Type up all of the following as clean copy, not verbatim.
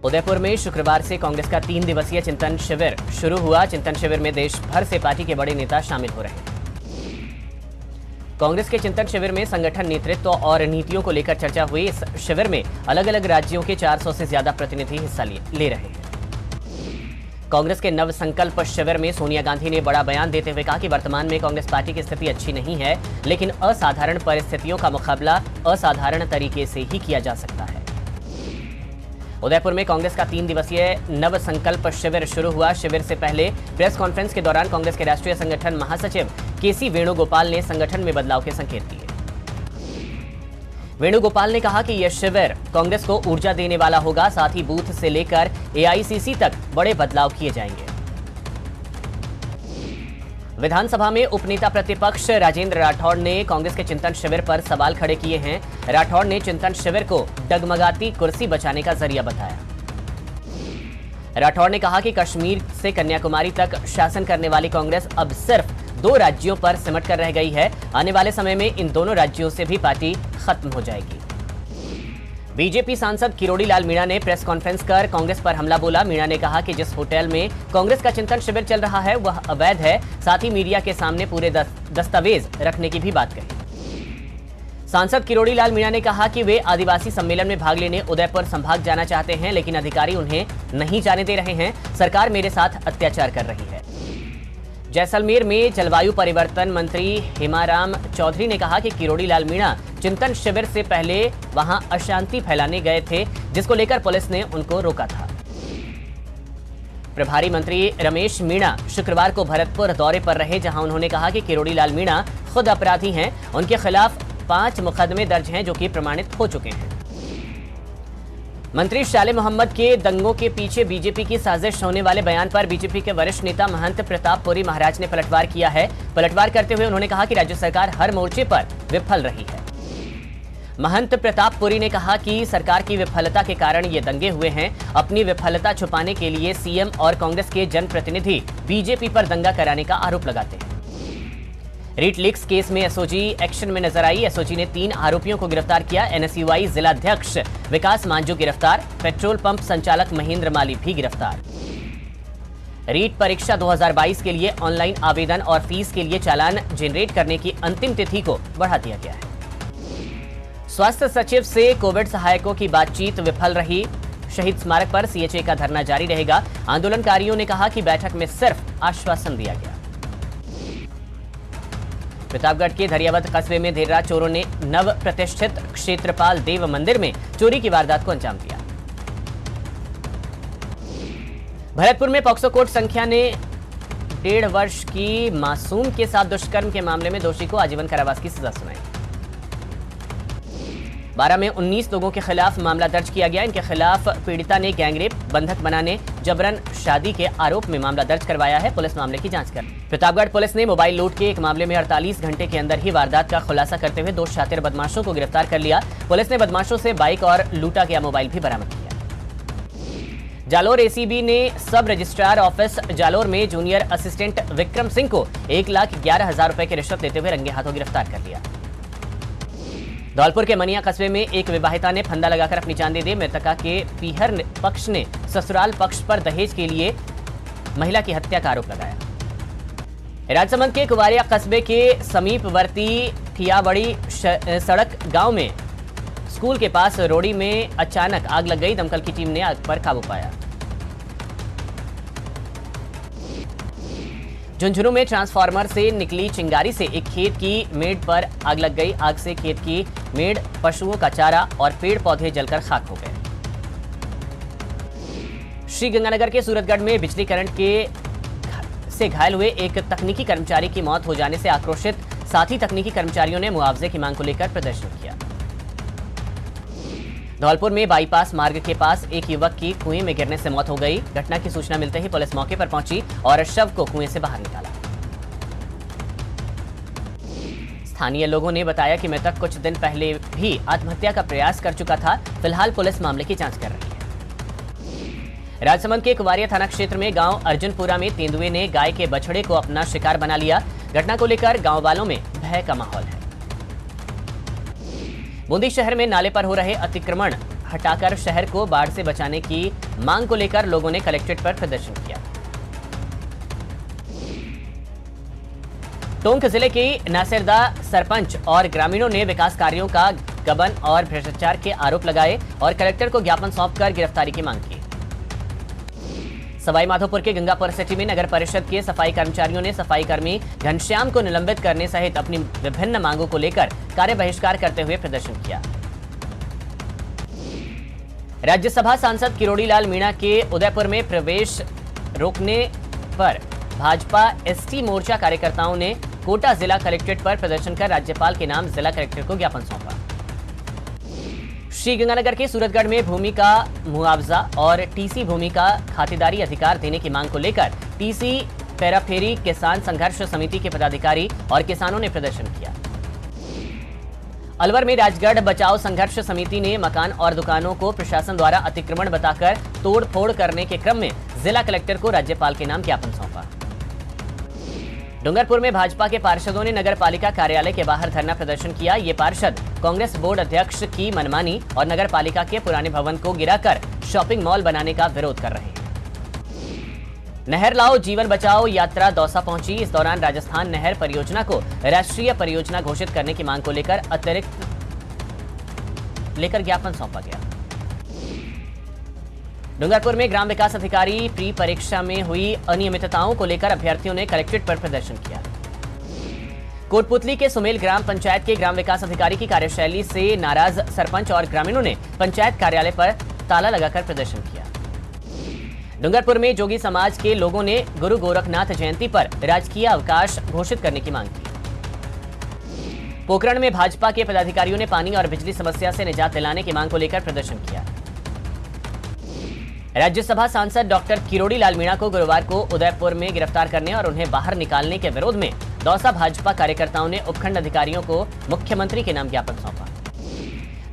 उदयपुर में शुक्रवार से कांग्रेस का 3 दिवसीय चिंतन शिविर शुरू हुआ। चिंतन शिविर में देश भर से पार्टी के बड़े नेता शामिल हो रहे हैं। कांग्रेस के चिंतन शिविर में संगठन नेतृत्व और नीतियों को लेकर चर्चा हुई। इस शिविर में अलग अलग राज्यों के 400 से ज्यादा प्रतिनिधि हिस्सा ले रहे हैं। कांग्रेस के नव संकल्प शिविर में सोनिया गांधी ने बड़ा बयान देते हुए कहा कि वर्तमान में कांग्रेस पार्टी की स्थिति अच्छी नहीं है, लेकिन असाधारण परिस्थितियों का मुकाबला असाधारण तरीके से ही किया जा सकता है। उदयपुर में कांग्रेस का 3 दिवसीय नव संकल्प शिविर शुरू हुआ। शिविर से पहले प्रेस कॉन्फ्रेंस के दौरान कांग्रेस के राष्ट्रीय संगठन महासचिव केसी वेणुगोपाल ने संगठन में बदलाव के संकेत दिए। वेणुगोपाल ने कहा कि यह शिविर कांग्रेस को ऊर्जा देने वाला होगा, साथ ही बूथ से लेकर एआईसीसी तक बड़े बदलाव किए जाएंगे। विधानसभा में उपनेता प्रतिपक्ष राजेंद्र राठौड़ ने कांग्रेस के चिंतन शिविर पर सवाल खड़े किए हैं। राठौड़ ने चिंतन शिविर को डगमगाती कुर्सी बचाने का जरिया बताया। राठौड़ ने कहा कि कश्मीर से कन्याकुमारी तक शासन करने वाली कांग्रेस अब सिर्फ 2 राज्यों पर सिमट कर रह गई है। आने वाले समय में इन दोनों राज्यों से भी पार्टी खत्म हो जाएगी। बीजेपी सांसद किरोड़ी लाल मीणा ने प्रेस कॉन्फ्रेंस कर कांग्रेस पर हमला बोला। मीणा ने कहा कि जिस होटल में कांग्रेस का चिंतन शिविर चल रहा है वह अवैध है, साथ ही मीडिया के सामने पूरे दस्तावेज रखने की भी बात कही। सांसद किरोड़ी लाल मीणा ने कहा कि वे आदिवासी सम्मेलन में भाग लेने उदयपुर संभाग जाना चाहते हैं, लेकिन अधिकारी उन्हें नहीं जाने दे रहे हैं। सरकार मेरे साथ अत्याचार कर रही है। जैसलमेर में जलवायु परिवर्तन मंत्री हेमाराम चौधरी ने कहा कि किरोड़ी लाल मीणा चिंतन शिविर से पहले वहां अशांति फैलाने गए थे, जिसको लेकर पुलिस ने उनको रोका था। प्रभारी मंत्री रमेश मीणा शुक्रवार को भरतपुर दौरे पर रहे, जहां उन्होंने कहा कि किरोड़ी लाल मीणा खुद अपराधी हैं। उनके खिलाफ 5 मुकदमे दर्ज हैं, जो कि प्रमाणित हो चुके हैं। मंत्री शाले मोहम्मद के दंगों के पीछे बीजेपी की साजिश होने वाले बयान पर बीजेपी के वरिष्ठ नेता महंत प्रताप पुरी महाराज ने पलटवार किया है। पलटवार करते हुए उन्होंने कहा कि राज्य सरकार हर मोर्चे पर विफल रही है। महंत प्रताप पुरी ने कहा कि सरकार की विफलता के कारण ये दंगे हुए हैं। अपनी विफलता छुपाने के लिए सीएम और कांग्रेस के जनप्रतिनिधि बीजेपी पर दंगा कराने का आरोप लगाते हैं। रीट लीक्स केस में एसओजी एक्शन में नजर आई। एसओजी ने 3 आरोपियों को गिरफ्तार किया। एनएसयूआई जिलाध्यक्ष विकास मांझू गिरफ्तार। पेट्रोल पंप संचालक महेंद्र माली भी गिरफ्तार। रीट परीक्षा 2022 के लिए ऑनलाइन आवेदन और फीस के लिए चालान जनरेट करने की अंतिम तिथि को बढ़ा दिया गया है। स्वास्थ्य सचिव से कोविड सहायकों की बातचीत विफल रही। शहीद स्मारक पर सीएचए का धरना जारी रहेगा। आंदोलनकारियों ने कहा कि बैठक में सिर्फ आश्वासन दिया गया। प्रतापगढ़ के धरियावद कस्बे में देर रात चोरों ने नव प्रतिष्ठित क्षेत्रपाल देव मंदिर में चोरी की वारदात को अंजाम दिया। भरतपुर में पॉक्सो कोर्ट संख्या ने 1.5 वर्ष की मासूम के साथ दुष्कर्म के मामले में दोषी को आजीवन कारावास की सजा सुनाई। 12 में 19 लोगों के खिलाफ मामला दर्ज किया गया। इनके खिलाफ पीड़िता ने गैंगरेप, बंधक बनाने, जबरन शादी के आरोप में मामला दर्ज करवाया है। पुलिस मामले की जांच कर। प्रतापगढ़ पुलिस ने मोबाइल लूट के एक मामले में 48 घंटे के अंदर ही वारदात का खुलासा करते हुए 2 शातिर बदमाशों को गिरफ्तार कर लिया। पुलिस ने बदमाशों से बाइक और लूटा गया मोबाइल भी बरामद किया। जालोर एसीबी ने सब रजिस्ट्रार ऑफिस जालोर में जूनियर असिस्टेंट विक्रम सिंह को 1,11,000 रुपए की रिश्वत लेते हुए रंगे हाथों गिरफ्तार कर लिया। धौलपुर के मनिया कस्बे में एक विवाहिता ने फंदा लगाकर अपनी जान दे दी। मृतका के पीहर पक्ष ने ससुराल पक्ष पर दहेज के लिए महिला की हत्या का आरोप लगाया। राजसमंद के कुवारिया कस्बे के समीपवर्ती ठियाबड़ी सड़क गांव में स्कूल के पास रोड़ी में अचानक आग लग गई। दमकल की टीम ने आग पर काबू पाया। झुंझुनू में ट्रांसफार्मर से निकली चिंगारी से एक खेत की मेड़ पर आग लग गई। आग से खेत की मेड़, पशुओं का चारा और पेड़ पौधे जलकर खाक हो गए। श्रीगंगानगर के सूरतगढ़ में बिजली करंट से घायल हुए एक तकनीकी कर्मचारी की मौत हो जाने से आक्रोशित साथी तकनीकी कर्मचारियों ने मुआवजे की मांग को लेकर प्रदर्शन किया। धौलपुर में बाईपास मार्ग के पास एक युवक की कुएं में गिरने से मौत हो गई। घटना की सूचना मिलते ही पुलिस मौके पर पहुंची और शव को कुएं से बाहर निकाला। स्थानीय लोगों ने बताया कि मृतक कुछ दिन पहले भी आत्महत्या का प्रयास कर चुका था। फिलहाल पुलिस मामले की जांच कर रही है। राजसमंद के कुवारिया थाना क्षेत्र में गांव अर्जुनपुरा में तेंदुए ने गाय के बछड़े को अपना शिकार बना लिया। घटना को लेकर गांव वालों में भय का माहौल है। बूंदी शहर में नाले पर हो रहे अतिक्रमण हटाकर शहर को बाढ़ से बचाने की मांग को लेकर लोगों ने कलेक्ट्रेट पर प्रदर्शन किया। टोंक जिले की नासिरदा सरपंच और ग्रामीणों ने विकास कार्यों का गबन और भ्रष्टाचार के आरोप लगाए और कलेक्टर को ज्ञापन सौंपकर गिरफ्तारी की मांग की। सवाई माधोपुर के गंगापुर सिटी में नगर परिषद के सफाई कर्मचारियों ने सफाई कर्मी घनश्याम को निलंबित करने सहित अपनी विभिन्न मांगों को लेकर कार्य बहिष्कार करते हुए प्रदर्शन किया। राज्यसभा सांसद किरोड़ी लाल मीणा के उदयपुर में प्रवेश रोकने पर भाजपा एसटी मोर्चा कार्यकर्ताओं ने कोटा जिला कलेक्ट्रेट पर प्रदर्शन कर राज्यपाल के नाम जिला कलेक्टर को ज्ञापन सौंपा। श्रीगंगानगर के सूरतगढ़ में भूमि का मुआवजा और टीसी भूमि का खातेदारी अधिकार देने की मांग को लेकर टीसी पैराफेरी किसान संघर्ष समिति के पदाधिकारी और किसानों ने प्रदर्शन किया। अलवर में राजगढ़ बचाओ संघर्ष समिति ने मकान और दुकानों को प्रशासन द्वारा अतिक्रमण बताकर तोड़फोड़ करने के क्रम में जिला कलेक्टर को राज्यपाल के नाम ज्ञापन सौंपा। डूंगरपुर में भाजपा के पार्षदों ने नगर पालिका कार्यालय के बाहर धरना प्रदर्शन किया। ये पार्षद कांग्रेस बोर्ड अध्यक्ष की मनमानी और नगर पालिका के पुराने भवन को गिराकर शॉपिंग मॉल बनाने का विरोध कर रहे हैं। नहर लाओ जीवन बचाओ यात्रा दौसा पहुंची। इस दौरान राजस्थान नहर परियोजना को राष्ट्रीय परियोजना घोषित करने की मांग को लेकर ज्ञापन सौंपा गया। डूंगरपुर में ग्राम विकास अधिकारी प्री परीक्षा में हुई अनियमितताओं को लेकर अभ्यर्थियों ने कलेक्ट्रेट पर प्रदर्शन किया। कोटपुतली के सुमेल ग्राम पंचायत के ग्राम विकास अधिकारी की कार्यशैली से नाराज सरपंच और ग्रामीणों ने पंचायत कार्यालय पर ताला लगाकर प्रदर्शन किया। डूंगरपुर में जोगी समाज के लोगों ने गुरु गोरखनाथ जयंती पर राजकीय अवकाश घोषित करने की मांग की। पोखरण में भाजपा के पदाधिकारियों ने पानी और बिजली समस्या से निजात दिलाने की मांग को लेकर प्रदर्शन किया। राज्यसभा सांसद डॉक्टर किरोड़ी लाल मीणा को गुरुवार को उदयपुर में गिरफ्तार करने और उन्हें बाहर निकालने के विरोध में दौसा भाजपा कार्यकर्ताओं ने उपखंड अधिकारियों को मुख्यमंत्री के नाम ज्ञापन सौंपा।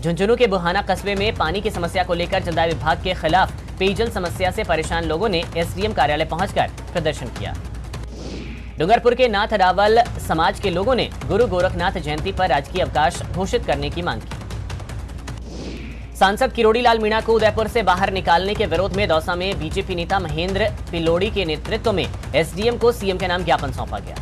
झुंझुनू के बुहाना कस्बे में पानी की समस्या को लेकर जलदाय विभाग के खिलाफ पेयजल समस्या से परेशान लोगों ने एसडीएम कार्यालय पहुंचकर प्रदर्शन किया। डूंगरपुर के नाथ रावल समाज के लोगों ने गुरु गोरखनाथ जयंती पर राजकीय अवकाश घोषित करने की मांग की। सांसद किरोड़ी लाल मीणा को उदयपुर से बाहर निकालने के विरोध में दौसा में बीजेपी नेता महेंद्र पिलोड़ी के नेतृत्व में एसडीएम को सीएम के नाम ज्ञापन सौंपा गया।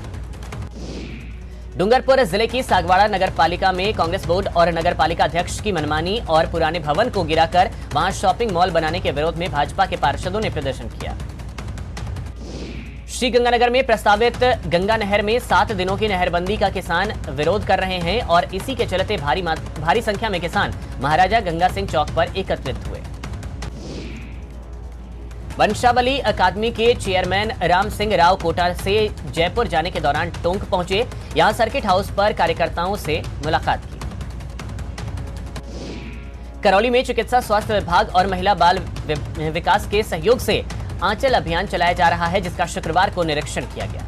डूंगरपुर जिले की सागवाड़ा नगर पालिका में कांग्रेस बोर्ड और नगर पालिका अध्यक्ष की मनमानी और पुराने भवन को गिराकर वहां शॉपिंग मॉल बनाने के विरोध में भाजपा के पार्षदों ने प्रदर्शन किया। श्रीगंगानगर में प्रस्तावित गंगा नहर में 7 दिनों की नहरबंदी का किसान विरोध कर रहे हैं और इसी के चलते भारी संख्या में किसान महाराजा गंगा सिंह चौक पर एकत्रित हुए। वंशावली अकादमी के चेयरमैन राम सिंह राव कोटा से जयपुर जाने के दौरान टोंक पहुंचे। यहां सर्किट हाउस पर कार्यकर्ताओं से मुलाकात की। करौली में चिकित्सा स्वास्थ्य विभाग और महिला बाल विकास के सहयोग से आंचल अभियान चलाया जा रहा है, जिसका शुक्रवार को निरीक्षण किया गया।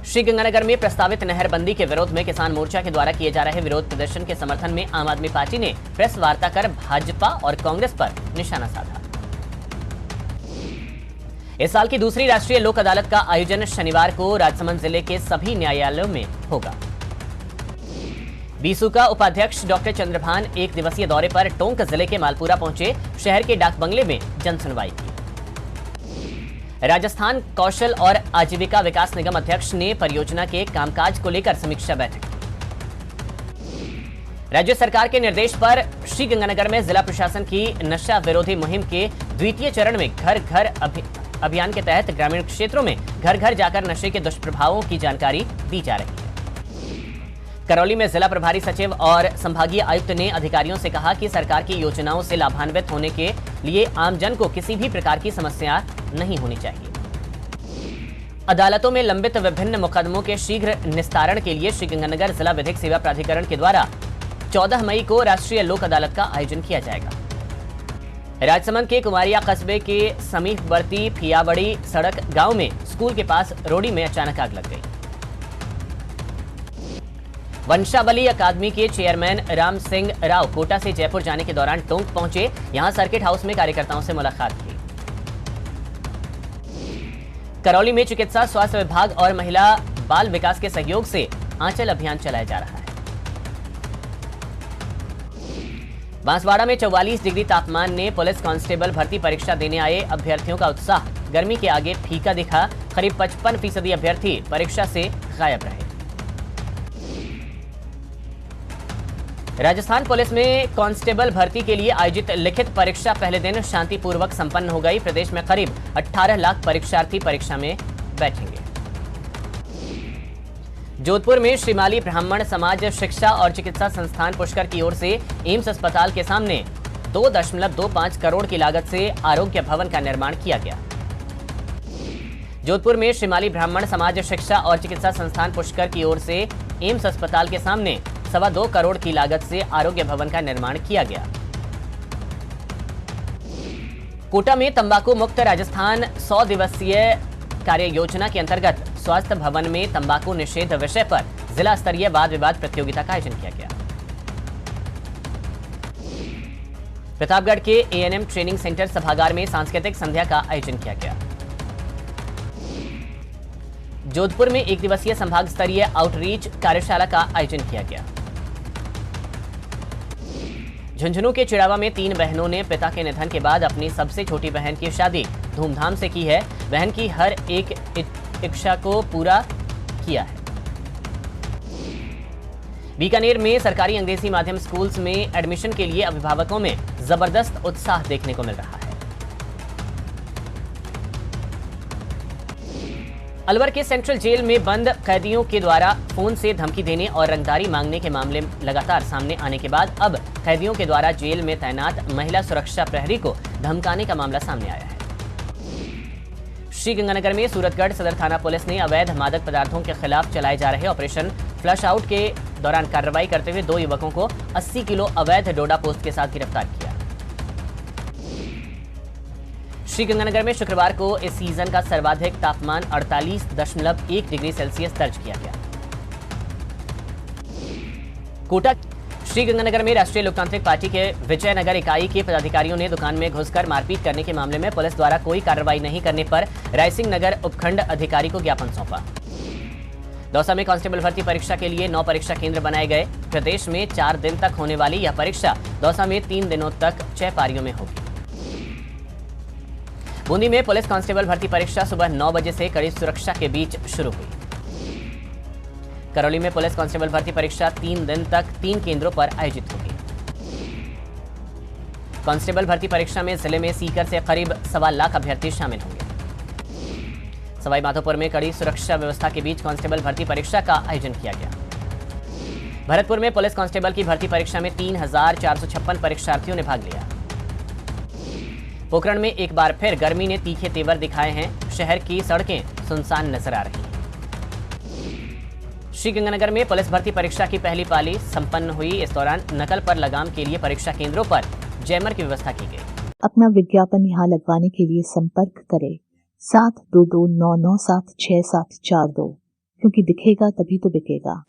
श्रीगंगानगर में प्रस्तावित नहरबंदी के विरोध में किसान मोर्चा के द्वारा किए जा रहे विरोध प्रदर्शन के समर्थन में आम आदमी पार्टी ने प्रेस वार्ता कर भाजपा और कांग्रेस पर निशाना साधा। इस साल की दूसरी राष्ट्रीय लोक अदालत का आयोजन शनिवार को राजसमंद जिले के सभी न्यायालयों में होगा। बीसू का उपाध्यक्ष डॉक्टर चंद्रभान एक दिवसीय दौरे पर टोंक जिले के मालपुरा पहुंचे। शहर के डाक बंगले में जनसुनवाई की। राजस्थान कौशल और आजीविका विकास निगम अध्यक्ष ने परियोजना के कामकाज को लेकर समीक्षा बैठक की। राज्य सरकार के निर्देश पर श्रीगंगानगर में जिला प्रशासन की नशा विरोधी मुहिम के द्वितीय चरण में घर घर अभियान के तहत ग्रामीण क्षेत्रों में घर घर जाकर नशे के दुष्प्रभावों की जानकारी दी जा रही है। करौली में जिला प्रभारी सचिव और संभागीय आयुक्त ने अधिकारियों से कहा कि सरकार की योजनाओं से लाभान्वित होने के लिए आमजन को किसी भी प्रकार की समस्या नहीं होनी चाहिए। अदालतों में लंबित विभिन्न मुकदमों के शीघ्र निस्तारण के लिए श्रीगंगानगर जिला विधिक सेवा प्राधिकरण के द्वारा 14 मई को राष्ट्रीय लोक अदालत का आयोजन किया जाएगा। राजसमंद के कुमारिया कस्बे के समीपवर्ती फियाबड़ी सड़क गांव में स्कूल के पास रोड़ी में अचानक आग लग गई। वंशावली अकादमी के चेयरमैन राम सिंह राव कोटा से जयपुर जाने के दौरान टोंक पहुंचे। यहां सर्किट हाउस में कार्यकर्ताओं से मुलाकात की। करौली में चिकित्सा स्वास्थ्य विभाग और महिला बाल विकास के सहयोग से आंचल अभियान चलाया जा रहा है। बांसवाड़ा में 44 डिग्री तापमान ने पुलिस कांस्टेबल भर्ती परीक्षा देने आए अभ्यर्थियों का उत्साह गर्मी के आगे फीका दिखा। करीब 55% अभ्यर्थी परीक्षा से गायब रहे। राजस्थान पुलिस में कांस्टेबल भर्ती के लिए आयोजित लिखित परीक्षा पहले दिन शांतिपूर्वक संपन्न हो गई। प्रदेश में करीब 18 लाख परीक्षार्थी परीक्षा में बैठेंगे। जोधपुर में श्रीमाली ब्राह्मण समाज शिक्षा और चिकित्सा संस्थान पुष्कर की ओर से एम्स अस्पताल के सामने 2.25 करोड़ की लागत से आरोग्य भवन का निर्माण किया गया। जोधपुर में श्रीमाली ब्राह्मण समाज शिक्षा और चिकित्सा संस्थान पुष्कर की ओर से एम्स अस्पताल के सामने 2.25 करोड़ की लागत से आरोग्य भवन का निर्माण किया गया। कोटा में तंबाकू मुक्त राजस्थान 100 दिवसीय कार्य योजना के अंतर्गत स्वास्थ्य भवन में तंबाकू निषेध विषय पर जिला स्तरीय वाद विवाद प्रतियोगिता का आयोजन किया गया। प्रतापगढ़ के एएनएम ट्रेनिंग सेंटर सभागार में सांस्कृतिक संध्या का आयोजन किया गया। जोधपुर में एक दिवसीय संभाग स्तरीय आउटरीच कार्यशाला का आयोजन किया गया। झुंझुनू के चिड़ावा में 3 बहनों ने पिता के निधन के बाद अपनी सबसे छोटी बहन की शादी धूमधाम से की है। बहन की हर एक इच्छा को पूरा किया है। बीकानेर में सरकारी अंग्रेजी माध्यम स्कूल्स में एडमिशन के लिए अभिभावकों में जबरदस्त उत्साह देखने को मिल रहा है। अलवर के सेंट्रल जेल में बंद कैदियों के द्वारा फोन से धमकी देने और रंगदारी मांगने के मामले लगातार सामने आने के बाद अब कैदियों के द्वारा जेल में तैनात महिला सुरक्षा प्रहरी को धमकाने का मामला सामने आया है। श्रीगंगानगर में सूरतगढ़ सदर थाना पुलिस ने अवैध मादक पदार्थों के खिलाफ चलाए जा रहे ऑपरेशन फ्लश आउट के दौरान कार्रवाई करते हुए 2 युवकों को 80 किलो अवैध डोडा पोस्ट के साथ गिरफ्तार किया। श्रीगंगानगर में शुक्रवार को इस सीजन का सर्वाधिक तापमान 48.1 डिग्री सेल्सियस दर्ज किया गया। कोटा श्रीगंगानगर में राष्ट्रीय लोकतांत्रिक पार्टी के विजयनगर इकाई के पदाधिकारियों ने दुकान में घुसकर मारपीट करने के मामले में पुलिस द्वारा कोई कार्रवाई नहीं करने पर रायसिंह नगर उपखंड अधिकारी को ज्ञापन सौंपा। दौसा में कांस्टेबल भर्ती परीक्षा के लिए 9 परीक्षा केंद्र बनाए गए। प्रदेश में 4 दिन तक होने वाली यह परीक्षा दौसा में 3 दिनों तक 6 पारियों में होगी। बूंदी में पुलिस कांस्टेबल भर्ती परीक्षा सुबह 9 बजे से कड़ी सुरक्षा के बीच शुरू हुई। करौली में पुलिस कांस्टेबल भर्ती परीक्षा 3 दिन तक 3 केंद्रों पर आयोजित होगी। कांस्टेबल भर्ती परीक्षा में जिले में सीकर से करीब 1.25 लाख अभ्यर्थी शामिल होंगे। सवाई माधोपुर में कड़ी सुरक्षा व्यवस्था के बीच कांस्टेबल भर्ती परीक्षा का आयोजन किया गया। भरतपुर में पुलिस कांस्टेबल की भर्ती परीक्षा में 3,456 परीक्षार्थियों ने भाग लिया। पोखरण में एक बार फिर गर्मी ने तीखे तेवर दिखाए हैं। शहर की सड़कें सुनसान नजर आ रही हैं। श्रीगंगानगर में पुलिस भर्ती परीक्षा की पहली पाली संपन्न हुई। इस दौरान नकल पर लगाम के लिए परीक्षा केंद्रों पर जैमर की व्यवस्था की गई। अपना विज्ञापन यहाँ लगवाने के लिए संपर्क करें 7229976742, क्योंकि दिखेगा तभी तो बिकेगा।